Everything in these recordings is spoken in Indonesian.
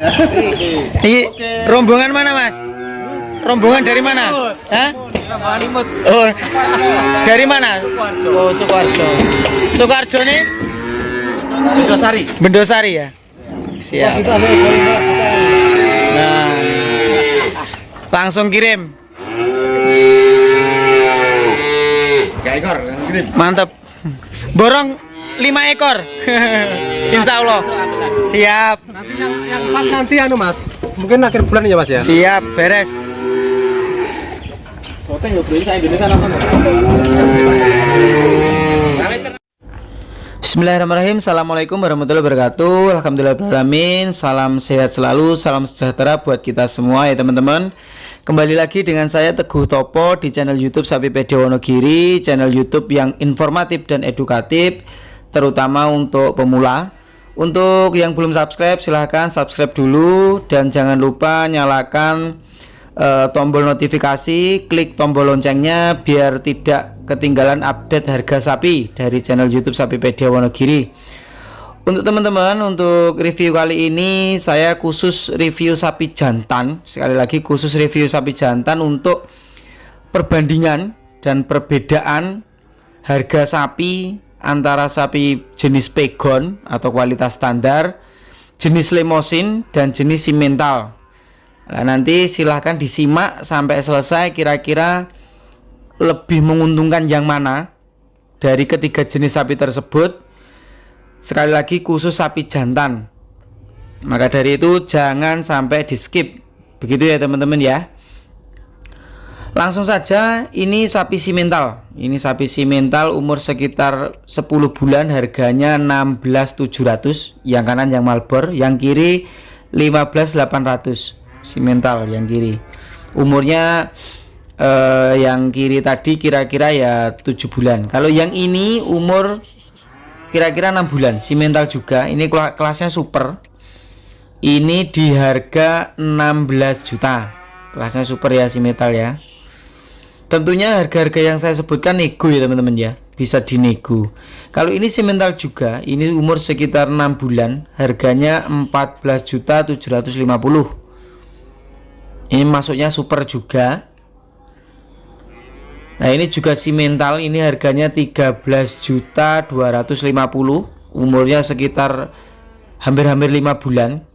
Ini rombongan mana, Mas? Rombongan dari mana? Hah? Oh, dari mana? Oh, Sukoharjo. Sukoharjo nih? Bendosari. Bendosari ya. Siap. Nah, langsung kirim. 3 ekor kirim. Mantap. Borong 5 ekor. Insya Allah. Siap. Nanti yang 4 nanti Mas. Mungkin akhir bulan ya Mas ya. Siap, beres. Bismillahirrahmanirrahim. Assalamualaikum warahmatullahi wabarakatuh. Alhamdulillahirrahmanirrahim. Salam sehat selalu, salam sejahtera buat kita semua ya teman-teman. Kembali lagi dengan saya Teguh Topo di channel YouTube Sapipedia Wonogiri, channel YouTube yang informatif dan edukatif, terutama untuk pemula. Untuk yang belum subscribe, silahkan subscribe dulu dan jangan lupa nyalakan tombol notifikasi, klik tombol loncengnya biar tidak ketinggalan update harga sapi dari channel YouTube Sapipedia Wonogiri. Untuk teman-teman, untuk review kali ini saya khusus review sapi jantan. Sekali lagi khusus review sapi jantan untuk perbandingan dan perbedaan harga sapi antara sapi jenis pegon atau kualitas standar, jenis lemosin dan jenis simental. Nah, nanti silahkan disimak sampai selesai, kira-kira lebih menguntungkan yang mana dari ketiga jenis sapi tersebut. Sekali lagi khusus sapi jantan. Maka dari itu jangan sampai di skip. Begitu ya teman-teman ya. Langsung saja, ini sapi simental. Ini sapi simental umur sekitar 10 bulan, harganya 16.700. Yang kanan yang Malbor, yang kiri 15.800. Simental yang kiri. Umurnya yang kiri tadi kira-kira ya 7 bulan. Kalau yang ini umur kira-kira 6 bulan, simental juga. Ini kelasnya super. Ini di harga 16 juta. Kelasnya super ya, simental ya. Tentunya harga-harga yang saya sebutkan nego ya teman-teman ya, bisa dinego. Kalau ini simental juga, ini umur sekitar 6 bulan, harganya 14.750. Ini masuknya super juga. Nah, ini juga simental, ini harganya 13.250, umurnya sekitar hampir-hampir 5 bulan.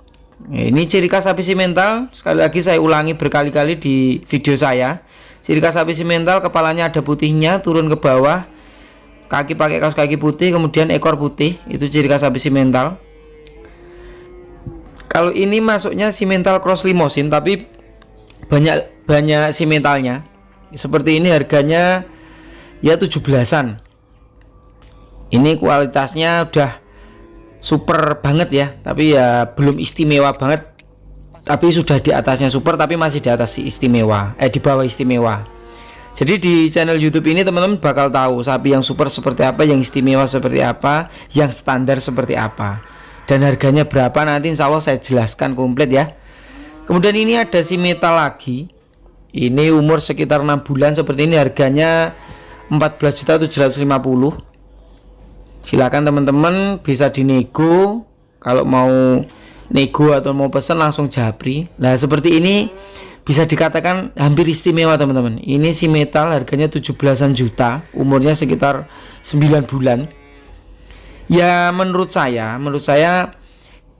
Nah, ini ciri khas sapi simental, sekali lagi saya ulangi berkali-kali di video saya. Ciri khas sapi simental, kepalanya ada putihnya turun ke bawah, kaki pakai kaos kaki putih, kemudian ekor putih. Itu ciri khas sapi simental. Kalau ini masuknya simental cross limosin, tapi banyak simentalnya. Seperti ini harganya ya 17-an. Ini kualitasnya udah super banget ya, tapi ya belum istimewa banget. Tapi sudah di atasnya super, tapi masih di atas istimewa, di bawah istimewa. Jadi di channel YouTube ini teman-teman bakal tahu sapi yang super seperti apa, yang istimewa seperti apa, yang standar seperti apa, dan harganya berapa nanti insya Allah saya jelaskan komplit ya. Kemudian ini ada simental lagi. Ini umur sekitar 6 bulan, seperti ini harganya 14.750. Silakan teman-teman bisa dinego. Kalau mau nego atau mau pesan langsung japri. Nah, seperti ini bisa dikatakan hampir istimewa teman-teman. Ini simental harganya 17-an juta, umurnya sekitar 9 bulan. Ya menurut saya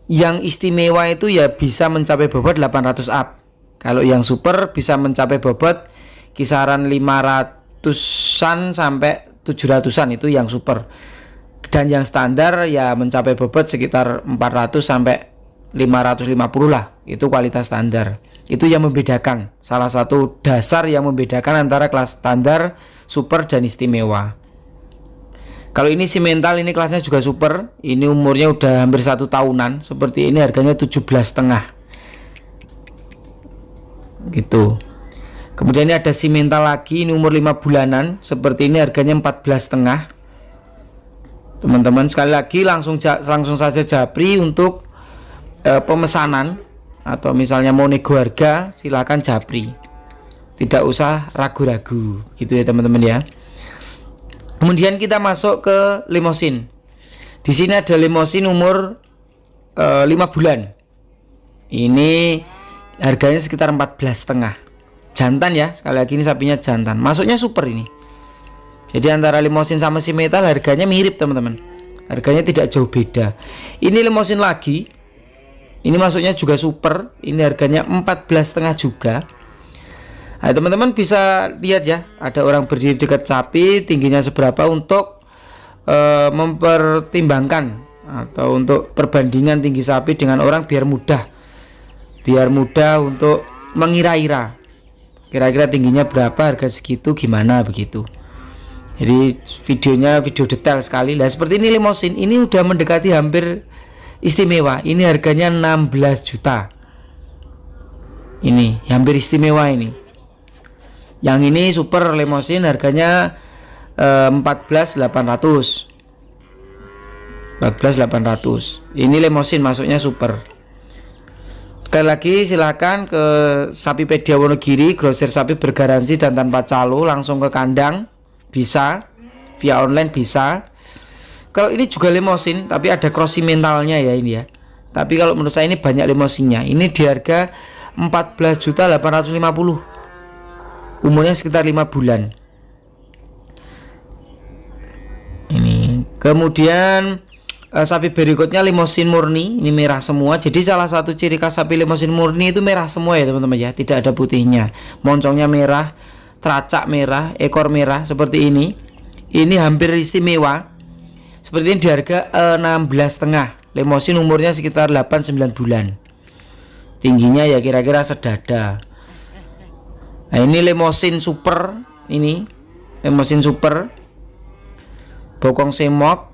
yang istimewa itu ya bisa mencapai bobot 800 up. Kalau yang super bisa mencapai bobot kisaran 500-an sampai 700-an, itu yang super. Dan yang standar ya mencapai bobot sekitar 400 sampai 550 lah. Itu kualitas standar. Itu yang membedakan, salah satu dasar yang membedakan antara kelas standar, super dan istimewa. Kalau ini simental, ini kelasnya juga super. Ini umurnya udah hampir 1 tahunan. Seperti ini harganya 17,5 gitu. Kemudian ini ada simental lagi, ini umur 5 bulanan. Seperti ini harganya 14,5. Teman-teman sekali lagi langsung saja japri untuk pemesanan, atau misalnya mau nego harga silahkan japri, tidak usah ragu-ragu gitu ya teman-teman ya. Kemudian kita masuk ke limosin. Di sini ada limosin umur 5 bulan. Ini harganya sekitar 14,5. Jantan ya, sekali lagi ini sapinya jantan. Masuknya super ini. Jadi antara limosin sama si metal harganya mirip teman-teman. Harganya tidak jauh beda. Ini limosin lagi. Ini masuknya juga super. Ini harganya 14,5 juga. Nah, teman-teman bisa lihat ya, ada orang berdiri dekat sapi, tingginya seberapa untuk mempertimbangkan atau untuk perbandingan tinggi sapi dengan orang biar mudah untuk mengira-ira kira-kira tingginya berapa, harga segitu gimana begitu. Jadi videonya video detail sekali lah. Seperti ini limosin, ini udah mendekati hampir istimewa. Ini harganya 16 juta. Ini hampir istimewa ini. Yang ini super limosin harganya 14.800. Ini limosin masuknya super. Sekali lagi silakan ke Sapipedia Wonogiri, grosir sapi bergaransi dan tanpa calo, langsung ke kandang bisa, via online bisa. Kalau ini juga limosin tapi ada crossing mentalnya ya ini ya. Tapi kalau menurut saya ini banyak limosinya. Ini di harga 14.850. Umurnya sekitar 5 bulan. Ini kemudian sapi berikutnya limosin murni. Ini merah semua. Jadi salah satu ciri khas sapi limosin murni itu merah semua ya teman-teman ya. Tidak ada putihnya. Moncongnya merah, teracak merah, ekor merah seperti ini. Ini hampir istimewa. Seperti ini di harga 16,5. Limosin umurnya sekitar 8-9 bulan. Tingginya ya kira-kira sedada. Nah, ini limosin super. Ini limosin super. Bokong semok.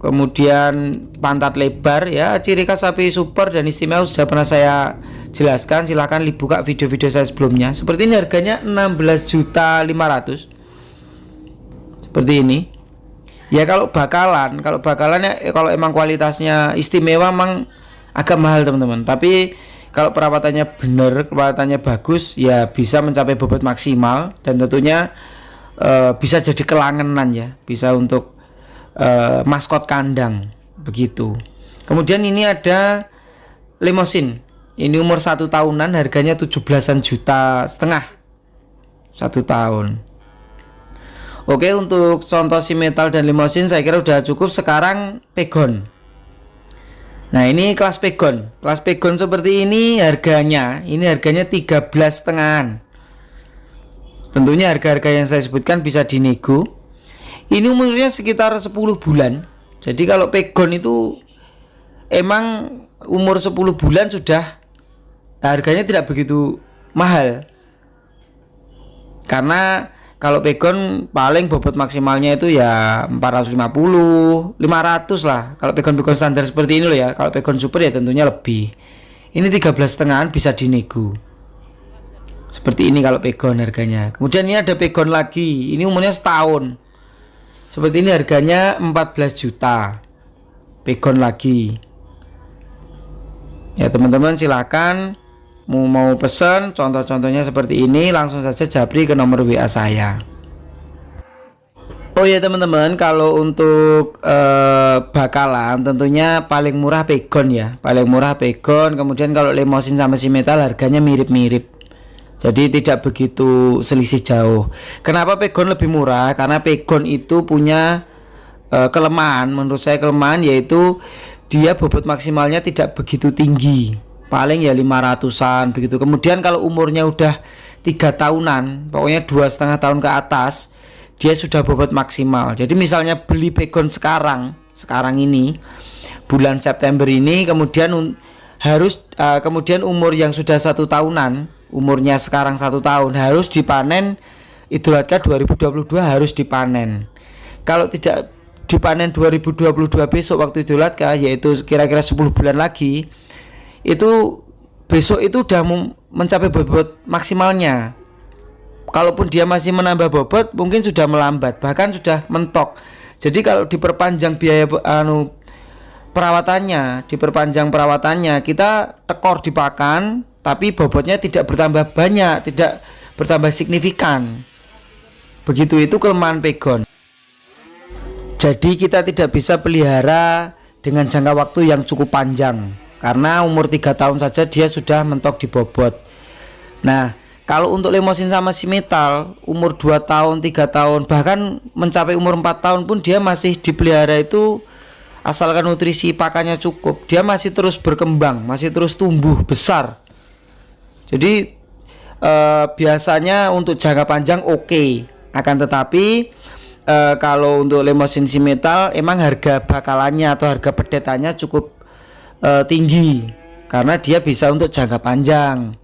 Kemudian pantat lebar ya, ciri khas sapi super dan istimewa sudah pernah saya jelaskan. Silahkan dibuka video-video saya sebelumnya. Seperti ini harganya 16.500.000. Seperti ini. Ya kalau bakalan ya kalau emang kualitasnya istimewa emang agak mahal teman-teman. Tapi kalau perawatannya benar, perawatannya bagus ya bisa mencapai bobot maksimal dan tentunya bisa jadi kelangenan ya, bisa untuk maskot kandang begitu. Kemudian ini ada limosin. Ini umur 1 tahunan, harganya 17,5 juta. 1 tahun. Oke, untuk contoh si metal dan limosin saya kira udah cukup. Sekarang pegon. Nah, ini kelas pegon. Kelas pegon seperti ini harganya 13,5-an. Tentunya harga-harga yang saya sebutkan bisa dinego. Ini umurnya sekitar 10 bulan. Jadi kalau pegon itu emang umur 10 bulan sudah harganya tidak begitu mahal. Karena kalau pegon paling bobot maksimalnya itu ya 450, 500 lah. Kalau pegon-pegon standar seperti ini loh ya. Kalau pegon super ya tentunya lebih. Ini 13,5-an bisa dinego. Seperti ini kalau pegon harganya. Kemudian ini ada pegon lagi. Ini umurnya setahun. Seperti ini harganya 14 juta. Pegon lagi. Ya teman-teman silakan mau pesen contoh-contohnya seperti ini langsung saja japri ke nomor WA saya. Oh ya teman-teman, kalau untuk bakalan tentunya paling murah pegon ya. Paling murah pegon. Kemudian kalau limosin sama si metal harganya mirip-mirip. Jadi tidak begitu selisih jauh. Kenapa pegon lebih murah? Karena pegon itu punya kelemahan, menurut saya kelemahan, yaitu dia bobot maksimalnya tidak begitu tinggi. Paling ya 500-an begitu. Kemudian kalau umurnya udah 3 tahunan, pokoknya 2,5 tahun ke atas, dia sudah bobot maksimal. Jadi misalnya beli pegon sekarang ini bulan September ini, kemudian kemudian umur yang sudah 1 tahunan, umurnya sekarang 1 tahun harus dipanen Idul Adha 2022 harus dipanen. Kalau tidak dipanen 2022 besok waktu Idul Adha, yaitu kira-kira 10 bulan lagi, itu besok itu udah mencapai bobot maksimalnya. Kalaupun dia masih menambah bobot mungkin sudah melambat, bahkan sudah mentok. Jadi kalau diperpanjang biaya perawatannya, kita tekor di pakan, tapi bobotnya tidak bertambah banyak, tidak bertambah signifikan. Begitu, itu kelemahan pegon. Jadi kita tidak bisa pelihara dengan jangka waktu yang cukup panjang. karena umur 3 tahun saja dia sudah mentok di bobot. Nah, kalau untuk Limousin sama Simmental umur 2 tahun, 3 tahun, bahkan mencapai umur 4 tahun pun dia masih dipelihara itu, asalkan nutrisi pakannya cukup, dia masih terus berkembang, masih terus tumbuh besar. Jadi biasanya untuk jangka panjang oke. Akan tetapi kalau untuk Limousin Simmental emang harga bakalannya atau harga pedetannya cukup tinggi karena dia bisa untuk jangka panjang.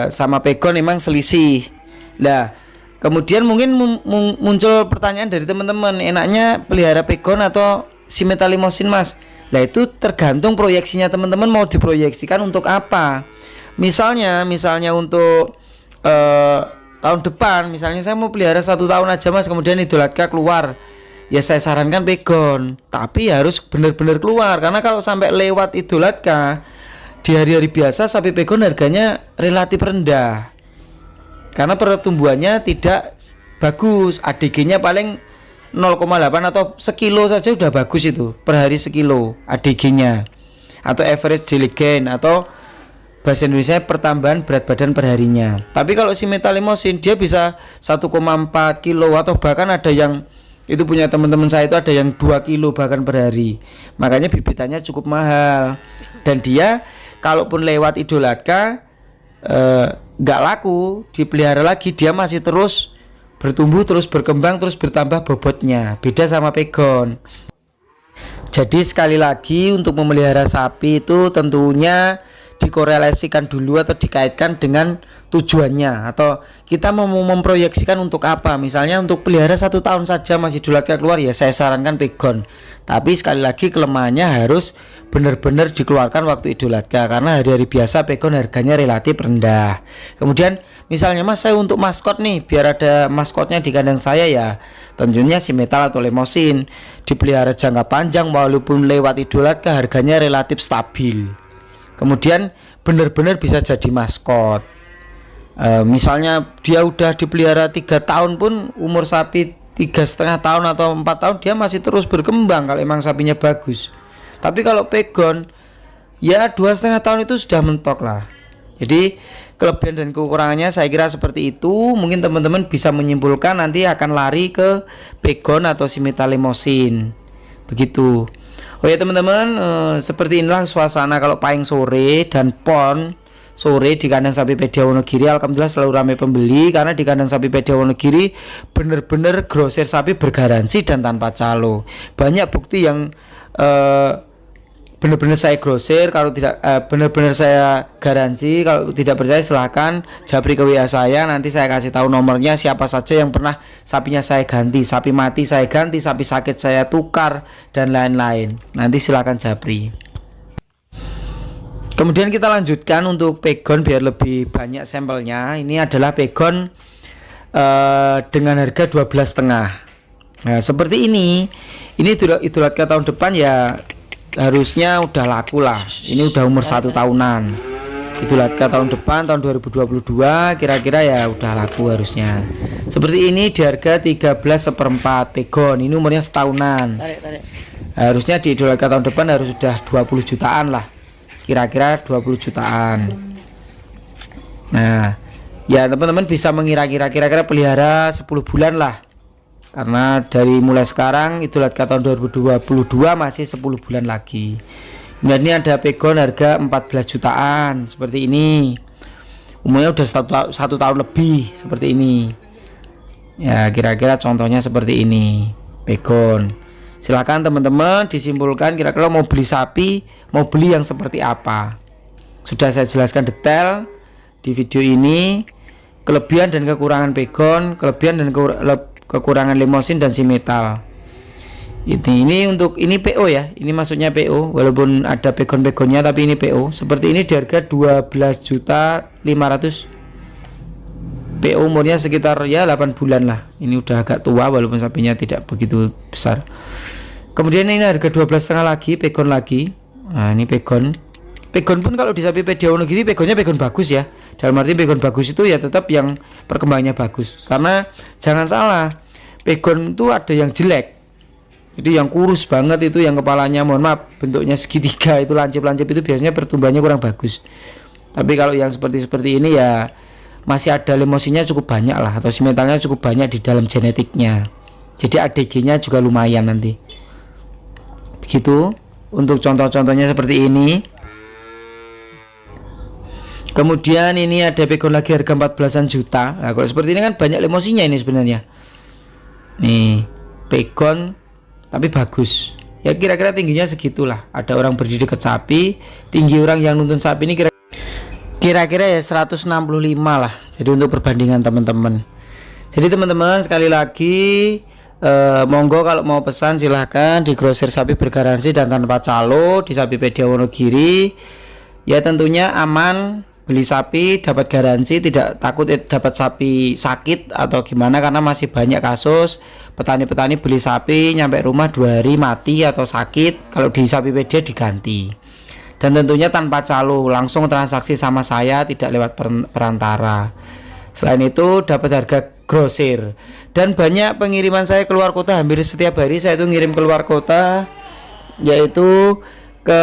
Sama pegon emang selisih. Nah, kemudian mungkin muncul pertanyaan dari teman-teman, enaknya pelihara pegon atau Simmental Limousin, Mas? Nah, itu tergantung proyeksinya teman-teman mau diproyeksikan untuk apa. Misalnya untuk tahun depan, misalnya saya mau pelihara 1 tahun aja, Mas, kemudian Idul Adha keluar, ya saya sarankan pegon, tapi harus benar-benar keluar, karena kalau sampai lewat Idul Adha di hari-hari biasa sapi pegon harganya relatif rendah karena pertumbuhannya tidak bagus. ADG-nya paling 0,8 atau sekilo saja udah bagus itu, per hari sekilo ADG-nya, atau average daily gain, atau bahasa Indonesia pertambahan berat badan perharinya. Tapi kalau Simmental Limousin dia bisa 1,4 kilo, atau bahkan ada yang itu punya teman-teman saya itu ada yang 2 kilo bahkan per hari. Makanya bibitannya cukup mahal. Dan dia kalaupun lewat Idul Adha nggak laku, dipelihara lagi dia masih terus bertumbuh, terus berkembang, terus bertambah bobotnya. Beda sama pegon. Jadi sekali lagi untuk memelihara sapi itu tentunya dikorelasikan dulu atau dikaitkan dengan tujuannya, atau kita mau memproyeksikan untuk apa. Misalnya untuk pelihara 1 tahun saja masih Idul Adha keluar, ya saya sarankan pegon. Tapi sekali lagi kelemahannya harus benar-benar dikeluarkan waktu Idul Adha, karena hari-hari biasa pegon harganya relatif rendah. Kemudian misalnya, Mas, saya untuk maskot nih, biar ada maskotnya di kandang saya, ya tentunya Simmental atau Limousin. Dipelihara jangka panjang walaupun lewat Idul Adha harganya relatif stabil. Kemudian benar-benar bisa jadi maskot. Misalnya dia udah dipelihara 3 tahun pun, umur sapi 3,5 tahun atau 4 tahun dia masih terus berkembang kalau emang sapinya bagus. Tapi kalau pegon ya 2,5 tahun itu sudah mentok lah. Jadi kelebihan dan kekurangannya saya kira seperti itu. Mungkin teman-teman bisa menyimpulkan nanti akan lari ke pegon atau Simmental Limousin, begitu. Oh ya teman-teman, seperti inilah suasana kalau payung sore dan pon sore di kandang sapi Pedia Wonogiri. Alhamdulillah selalu ramai pembeli, karena di kandang sapi Pedia Wonogiri bener-bener grosir sapi bergaransi dan tanpa calo. Banyak bukti yang benar-benar saya grosir, kalau tidak benar-benar saya garansi. Kalau tidak percaya silahkan japri ke WA saya, nanti saya kasih tahu nomornya siapa saja yang pernah sapinya saya ganti, sapi mati saya ganti, sapi sakit saya tukar, dan lain-lain. Nanti silahkan japri. Kemudian kita lanjutkan untuk pegon biar lebih banyak sampelnya. Ini adalah pegon dengan harga 12,5. Nah seperti ini Idul Adha tahun depan ya harusnya udah laku lah. Ini udah umur 1 tahunan. Idul Adha tahun depan tahun 2022 kira-kira ya udah laku harusnya. Seperti ini di harga 13,4 pegon. Ini umurnya setahunan. Harusnya di Idul Adha tahun depan harus sudah 20 jutaan lah. Kira-kira 20 jutaan. Nah, ya teman-teman bisa mengira-kira kira-kira pelihara 10 bulan lah. Karena dari mulai sekarang Idul Adha tahun 2022 masih 10 bulan lagi. Dan ini ada pegon harga 14 jutaan seperti ini. Umurnya udah 1 tahun lebih seperti ini. Ya kira-kira contohnya seperti ini pegon. Silakan teman-teman disimpulkan kira-kira mau beli sapi, mau beli yang seperti apa. Sudah saya jelaskan detail di video ini, kelebihan dan kekurangan pegon, kelebihan dan kekurangan Limousin dan Simmental. Ini untuk ini PO ya, ini maksudnya PO, walaupun ada pegon-pegonnya tapi ini PO. Seperti ini di harga 12.500.000. PO umurnya sekitar ya 8 bulan lah. Ini udah agak tua walaupun sapinya tidak begitu besar. Kemudian ini harga 12,5 lagi, pegon lagi. Nah, ini pegon. Pegon pun kalau di sapi Pedia Wonogiri pegonnya pegon bagus ya. Dalam arti pegon bagus itu ya tetap yang perkembangannya bagus. Karena jangan salah, pegon itu ada yang jelek. Itu yang kurus banget itu, yang kepalanya mohon maaf bentuknya segitiga, itu lancip-lancip itu biasanya pertumbuhannya kurang bagus. Tapi kalau yang seperti ini ya masih ada lemosinya cukup banyak lah, atau si metalnya cukup banyak di dalam genetiknya. Jadi ADG-nya juga lumayan nanti. Begitu untuk contoh-contohnya seperti ini. Kemudian ini ada pegon lagi harga 14-an juta. Nah, kalau seperti ini kan banyak lemosinya ini sebenarnya. Nih, pegon tapi bagus. Ya kira-kira tingginya segitulah. Ada orang berdiri dekat sapi, tinggi orang yang nuntun sapi ini kira-kira ya 165 lah. Jadi untuk perbandingan teman-teman. Jadi teman-teman sekali lagi monggo kalau mau pesan silahkan di grosir sapi bergaransi dan tanpa calo di Sapipedia Wonogiri. Ya tentunya aman, beli sapi dapat garansi, tidak takut dapat sapi sakit atau gimana, karena masih banyak kasus petani-petani beli sapi nyampe rumah 2 hari mati atau sakit. Kalau di Sapipedia diganti, dan tentunya tanpa calo, langsung transaksi sama saya, tidak lewat perantara. Selain itu dapat harga grosir, dan banyak pengiriman saya keluar kota. Hampir setiap hari saya itu ngirim keluar kota, yaitu ke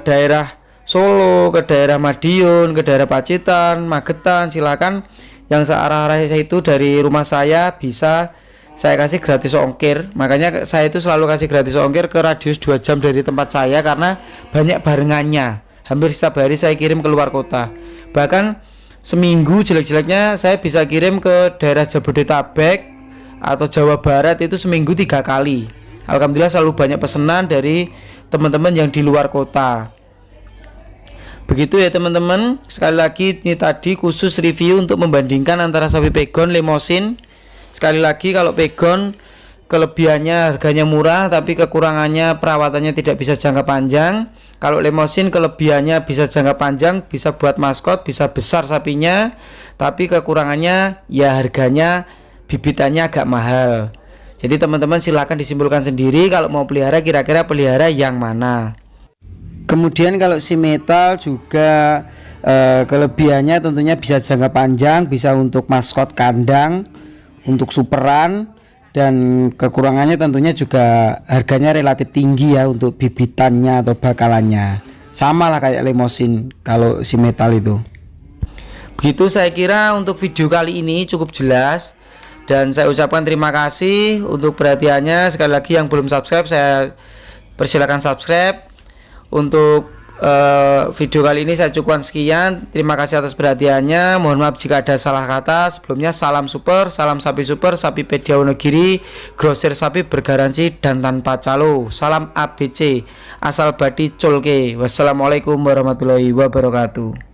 daerah Solo, ke daerah Madiun, ke daerah Pacitan, Magetan. Silakan yang searah-arah itu dari rumah saya bisa saya kasih gratis ongkir. Makanya saya itu selalu kasih gratis ongkir ke radius 2 jam dari tempat saya, karena banyak barengannya. Hampir setiap hari saya kirim keluar kota. Bahkan seminggu jelek-jeleknya saya bisa kirim ke daerah Jabodetabek atau Jawa Barat itu seminggu 3 kali. Alhamdulillah selalu banyak pesanan dari teman-teman yang di luar kota. Begitu ya teman-teman. Sekali lagi ini tadi khusus review untuk membandingkan antara sapi pegon lemosin. Sekali lagi, kalau pegon kelebihannya harganya murah, tapi kekurangannya perawatannya tidak bisa jangka panjang. Kalau lemosin kelebihannya bisa jangka panjang, bisa buat maskot, bisa besar sapinya, tapi kekurangannya ya harganya, bibitannya agak mahal. Jadi teman-teman silahkan disimpulkan sendiri kalau mau pelihara, kira-kira pelihara yang mana. Kemudian kalau si metal juga kelebihannya tentunya bisa jangka panjang, bisa untuk maskot kandang, untuk superan, dan kekurangannya tentunya juga harganya relatif tinggi ya untuk bibitannya atau bakalannya. Sama lah kayak lemosin kalau si metal itu. Begitu saya kira untuk video kali ini cukup jelas, dan saya ucapkan terima kasih untuk perhatiannya. Sekali lagi yang belum subscribe saya persilakan subscribe. Untuk video kali ini saya cukupkan sekian. Terima kasih atas perhatiannya. Mohon maaf jika ada salah kata. Sebelumnya salam super, salam sapi super, Sapipedia Wonogiri, grosir sapi bergaransi dan tanpa calo. Salam ABC, asal badi colke. Wassalamualaikum warahmatullahi wabarakatuh.